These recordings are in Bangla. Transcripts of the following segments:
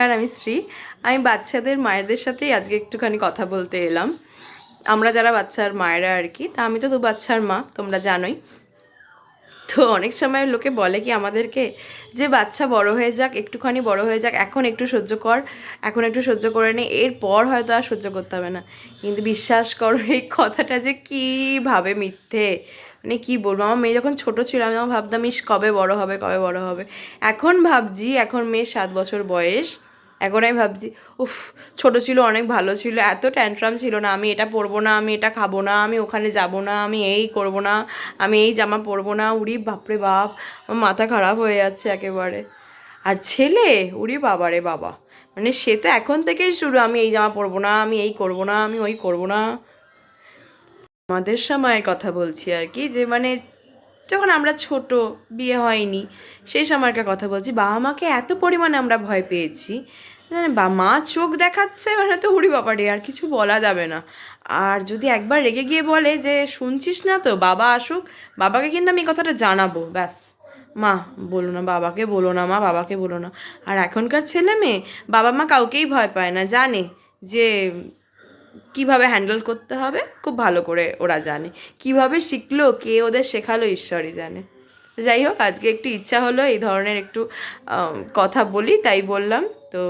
আর আমি শ্রী। আমি বাচ্চাদের মায়েদের সাথেই আজকে একটুখানি কথা বলতে এলাম। আমরা যারা বাচ্চার মায়েরা আর কি, তা আমি তো বাচ্চার মা, তোমরা জানোই। তো অনেক সময় লোকে বলে কি আমাদেরকে, যে বাচ্চা বড় হয়ে যাক, একটুখানি বড় হয়ে যাক, এখন একটু সহ্য কর, এখন একটু সহ্য করে নে, এরপর হয়তো আর সহ্য করতে হবে না। কিন্তু বিশ্বাস করো এই কথাটা যে কীভাবে মিথ্যে, মানে কী বলবো। আমার মেয়ে যখন ছোটো ছিল আমি যখন ভাবতাম ইস কবে বড় হবে, কবে বড় হবে। এখন ভাবছি, এখন মেয়ের 7 বছর বয়স, এখন আমি ভাবছি উফ, ছোটো ছিল অনেক ভালো ছিল, এত ট্যান্ট্রাম ছিল না, আমি এটা পরবো না, আমি এটা খাবো না, আমি ওখানে যাব না, আমি এই করব না, আমি এই জামা পরবো না। উড়ি বাপরে বাপ, আমার মাথা খারাপ হয়ে যাচ্ছে একেবারে। আর ছেলে, উড়ি বাবারে বাবা, মানে সে তো এখন থেকেই শুরু, আমি এই জামা পরবো না, আমি এই করবো না, আমি ওই করবো না। আমাদের সময়ের কথা বলছি আর কি, যে মানে যখন আমরা ছোট, বিয়ে হয়নি, সেই সময়কার কথা বলছি। বাবা মাকে এত পরিমাণে আমরা ভয় পেয়েছি, বা মা চোখ দেখাচ্ছে মানে তো উড়ি বাবারে, আর কিছু বলা যাবে না। আর যদি একবার রেগে গিয়ে বলে যে শুনছিস না তো, বাবা আসুক, বাবাকে কিন্তু আমি এই কথাটা জানাবো, ব্যাস। মা বলো না, বাবাকে বলো না, মা বাবাকে বলো না। আর এখনকার ছেলে মেয়ে বাবা মা কাউকেই ভয় পায় না, জানে যে কিভাবে হ্যান্ডেল করতে হবে, খুব ভালো করে ওরা জানে। কিভাবে শিখলো, কে ওদের শেখালো, ঈশ্বরই জানে। যাই হোক, আজকে একটু ইচ্ছা হলো এই ধরনের একটু কথা বলি, তাই বললাম। তো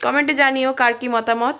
কমেন্টে জানিও কার কী মতামত।